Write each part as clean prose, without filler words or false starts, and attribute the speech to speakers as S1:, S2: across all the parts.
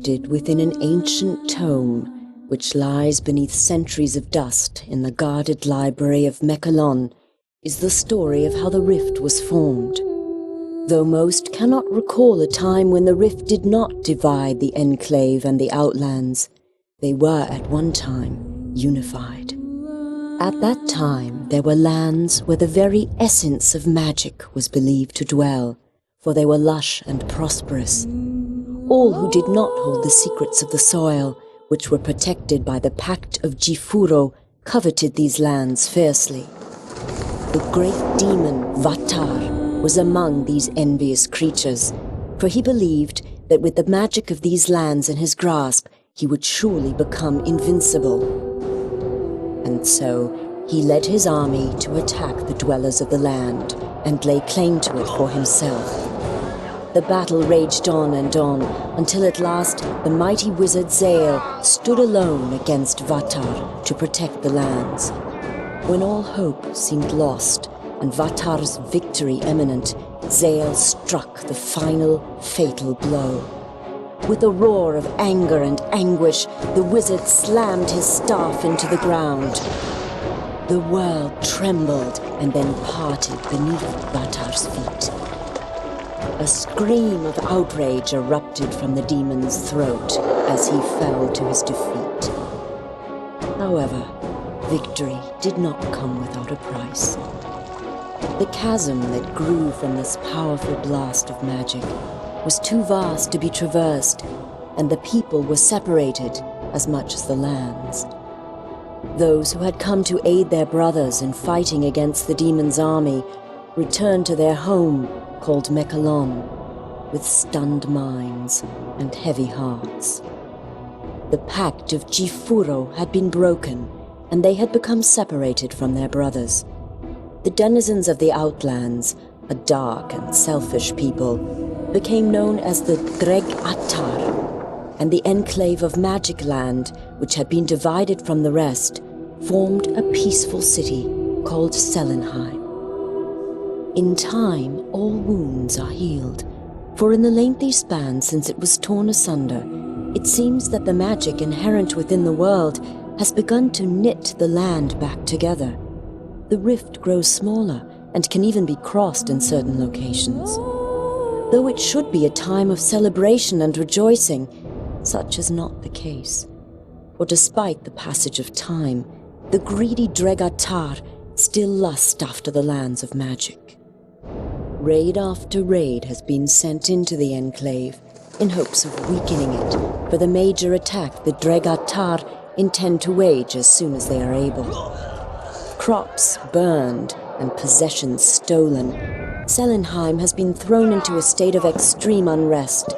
S1: encrypted within an ancient tome which lies beneath centuries of dust in the guarded library of Mechalon, is the story of how the rift was formed. Though most cannot recall a time when the rift did not divide the Enclave and the Outlands, they were at one time unified. At that time there were lands where the very essence of magic was believed to dwell, for they were lush and prosperous. All who did not hold the secrets of the soil, which were protected by the Pact of Jifuro, coveted these lands fiercely. The great demon Vatar was among these envious creatures, for he believed that with the magic of these lands in his grasp, he would surely become invincible. And so he led his army to attack the dwellers of the land and lay claim to it for himself. The battle raged on and on, until at last the mighty wizard Zale stood alone against Vatar to protect the lands. When all hope seemed lost and Vatar's victory imminent, Zale struck the final fatal blow. With a roar of anger and anguish, the wizard slammed his staff into the ground. The world trembled and then parted beneath Vatar's feet. A scream of outrage erupted from the demon's throat as he fell to his defeat. However, victory did not come without a price. The chasm that grew from this powerful blast of magic was too vast to be traversed, and the people were separated as much as the lands. Those who had come to aid their brothers in fighting against the demon's army returned to their home called Mechalon, with stunned minds and heavy hearts. The Pact of Jifuro had been broken, and they had become separated from their brothers. The denizens of the Outlands, a dark and selfish people, became known as the Dreg Attar, and the Enclave of Magic Land, which had been divided from the rest, formed a peaceful city called Selenheim. In time, all wounds are healed, for in the lengthy span since it was torn asunder, it seems that the magic inherent within the world has begun to knit the land back together. The rift grows smaller and can even be crossed in certain locations. Though it should be a time of celebration and rejoicing, such is not the case. For despite the passage of time, the greedy Dregatar still lust after the lands of magic. Raid after raid has been sent into the Enclave in hopes of weakening it for the major attack the Dregatar intend to wage as soon as they are able. Crops burned and possessions stolen, Selenheim has been thrown into a state of extreme unrest.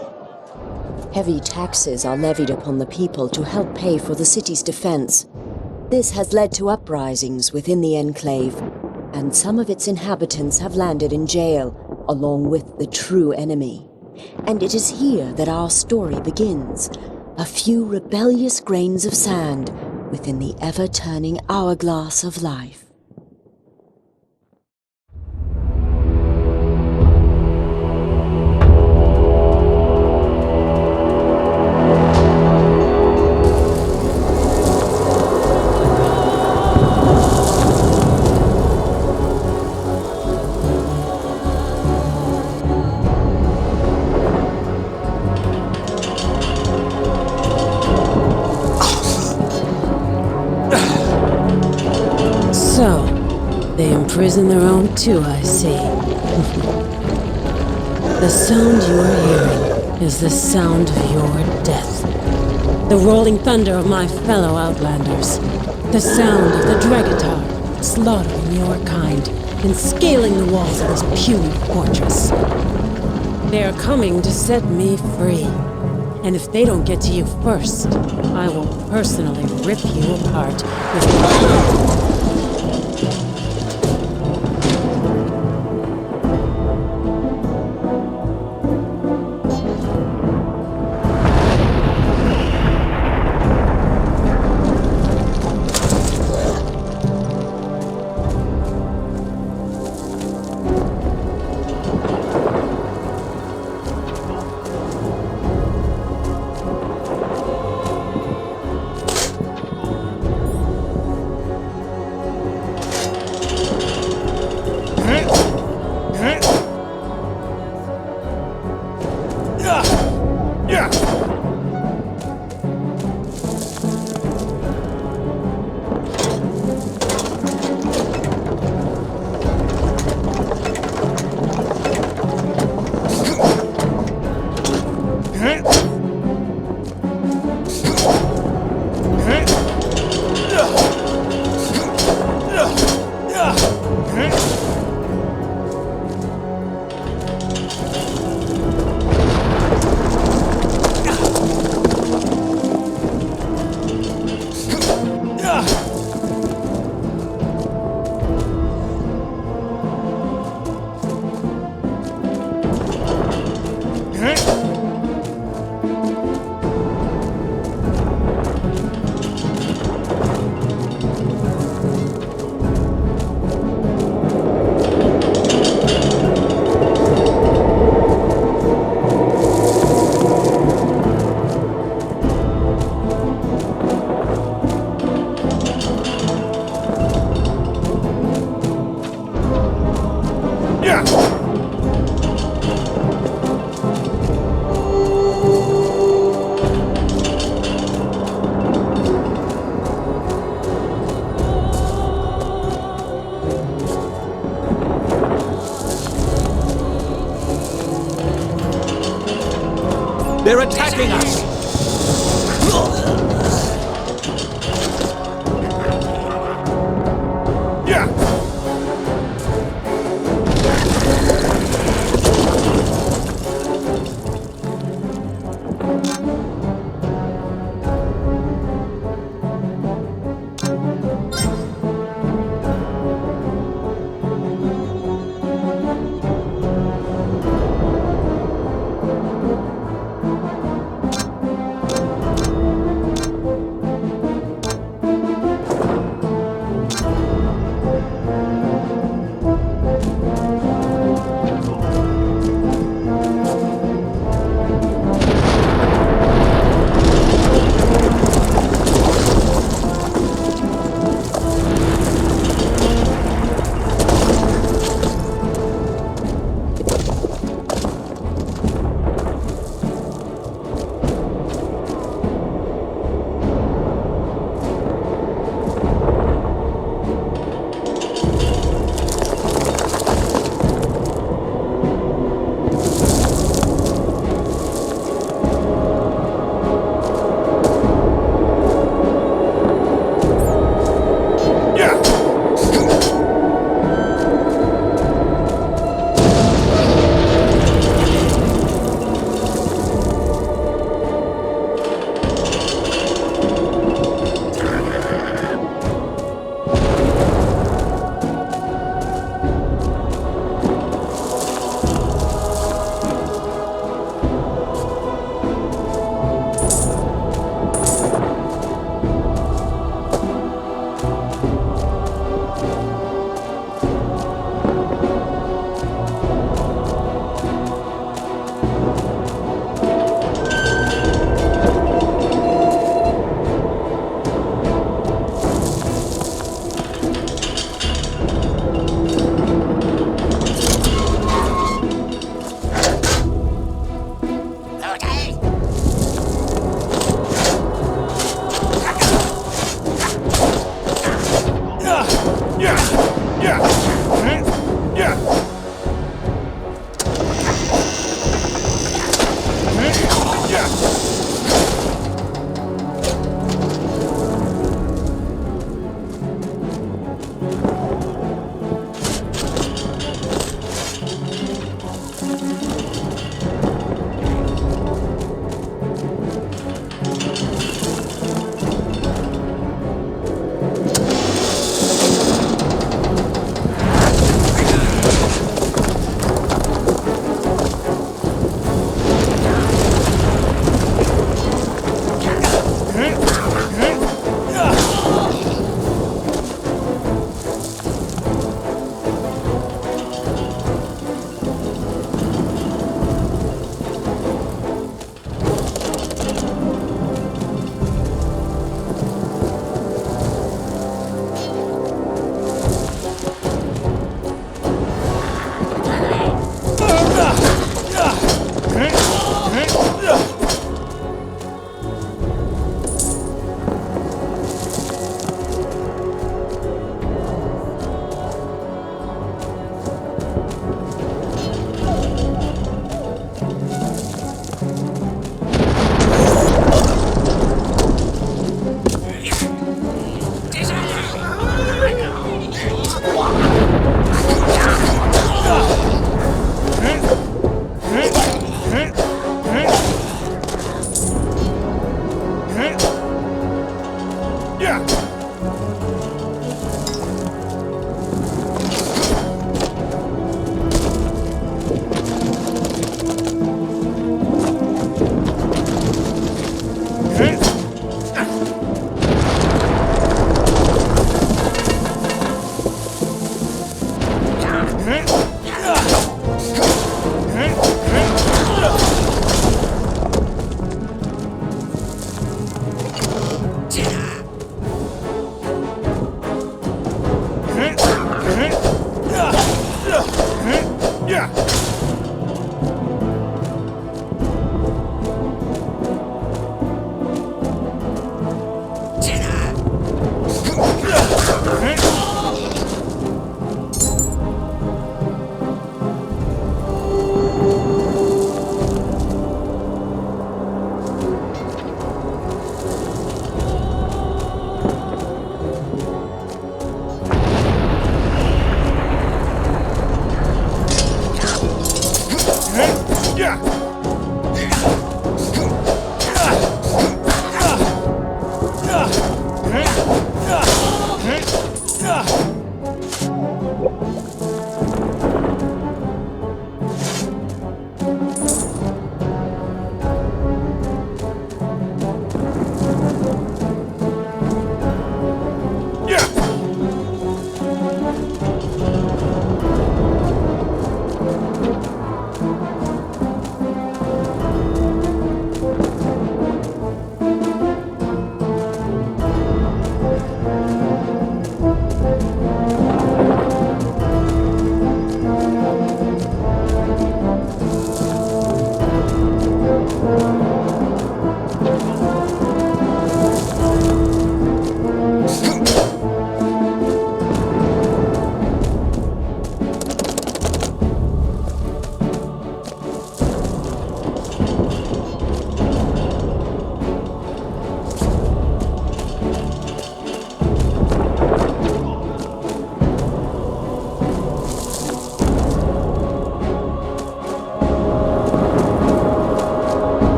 S1: Heavy taxes are levied upon the people to help pay for the city's defense. This has led to uprisings within the Enclave, and some of its inhabitants have landed in jail, along with the true enemy. And it is here that our story begins, a few rebellious grains of sand within the ever-turning hourglass of life.
S2: So, they imprison their own too, I see. The sound you are hearing is the sound of your death. The rolling thunder of my fellow Outlanders. The sound of the Dregatar slaughtering your kind and scaling the walls of this puny fortress. They are coming to set me free. And if they don't get to you first, I will personally rip you apart with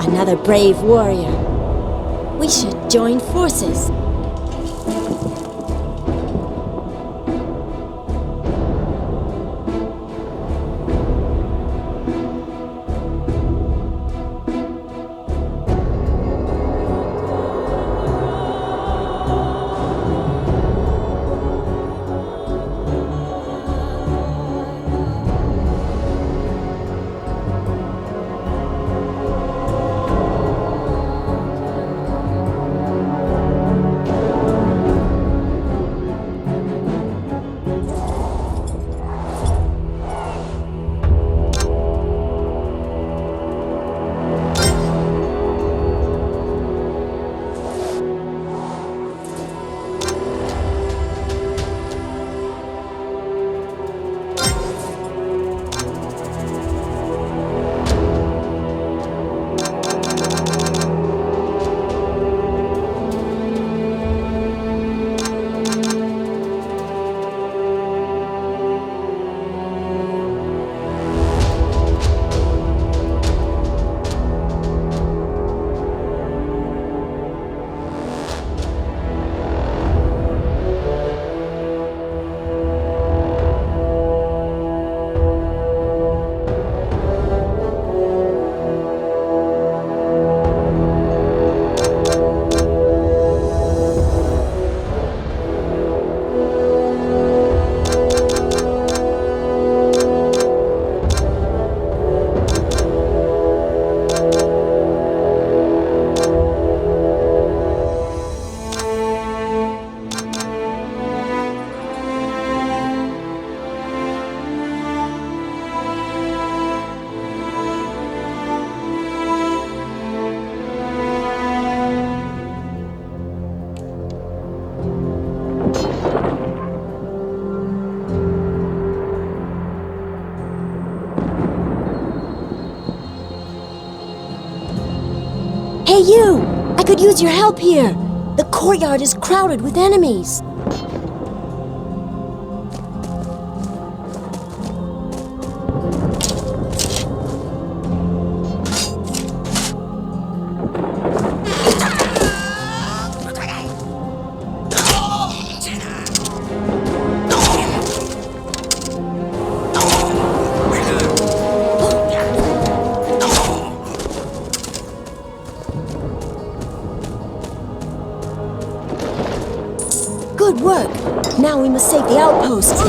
S1: Another brave warrior. We should join forces. Hey you! I could use your help here! The courtyard is crowded with enemies! Good work! Now we must save the outposts!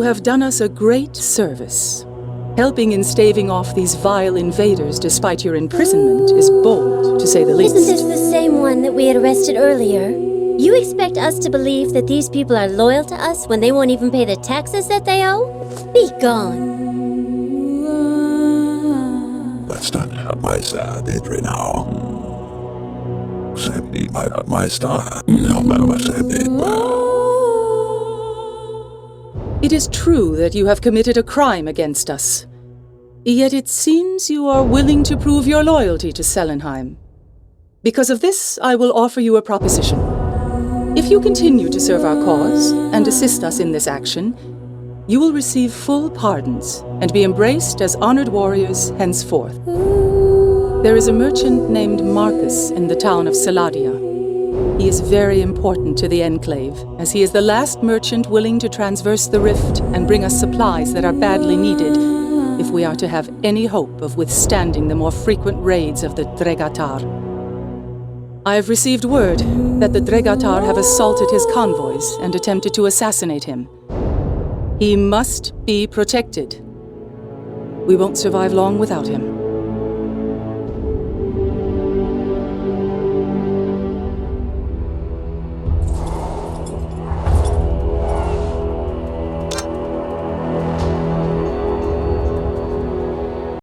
S3: have done us a great service. Helping in staving off these vile invaders despite your imprisonment is bold, to say the least.
S4: Isn't this the same one that we had arrested earlier? You expect us to believe that these people are loyal to us when they won't even pay the taxes that they owe? Be gone.
S5: Let's not have my side, Idri, now. Save me my star. No matter save me.
S3: It is true that you have committed a crime against us. Yet it seems you are willing to prove your loyalty to Selenheim. Because of this, I will offer you a proposition. If you continue to serve our cause and assist us in this action, you will receive full pardons and be embraced as honored warriors henceforth. There is a merchant named Marcus in the town of Saladia. He is very important to the Enclave, as he is the last merchant willing to transverse the rift and bring us supplies that are badly needed if we are to have any hope of withstanding the more frequent raids of the Dregatar. I have received word that the Dregatar have assaulted his convoys and attempted to assassinate him. He must be protected. We won't survive long without him.